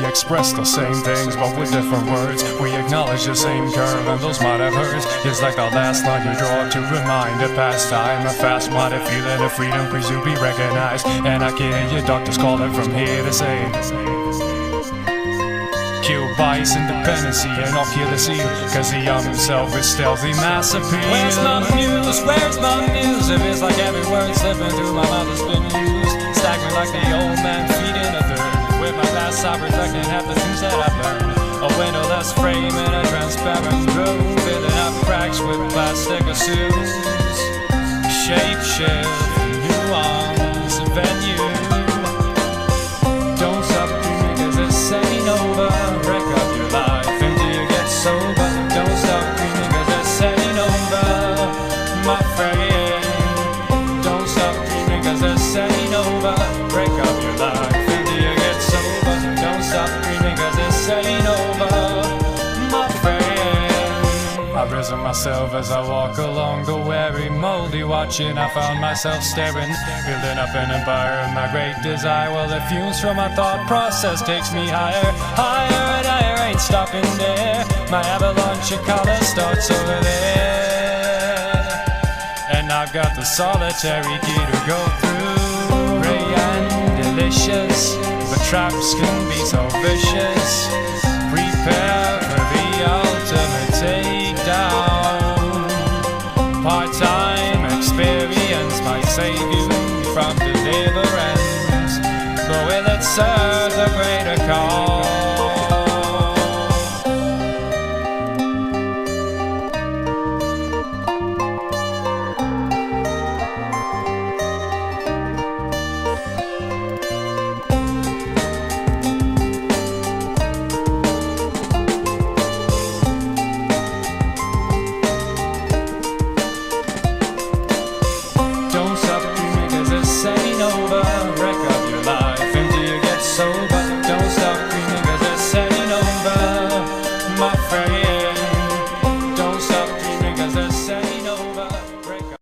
express the same things, but with different words. We acknowledge the same curve, and those might have hurts. It's like the last line you draw to remind a past time, a fast-minded feeling of freedom, please to be recognized. And I can hear your doctors calling from here to say, kill bias, independency, and I'll kill the seal, cause the self is stealthy mass appeal. Where's my muse? Where's my muse? It is like every word slipping through my mouth has been used. Stack me like the old man feeding a third. With my past I reflecting half the things that I've learned. A windowless frame in a transparent room, filling up cracks with plastic assumes. Shape shift, nuance, venue. Don't stop dreaming cause this ain't over. Wreck up your life until you get sober. Don't stop dreaming cause this ain't over, my friend. Don't stop dreaming cause this ain't over. Break up your life until you get sober. Don't stop dreaming cause this ain't over, my friend. I've risen myself as I walk along the weary, moldy watching. I found myself staring, building up an empire of my great desire. Well, the fumes from my thought process takes me higher, higher and higher. Ain't stopping there. My avalanche of color starts over there, and I've got the solitary key to go through. Ray and delicious, but traps can be so vicious. Prepare for the ultimate takedown. Part-time experience might save you from deliverance.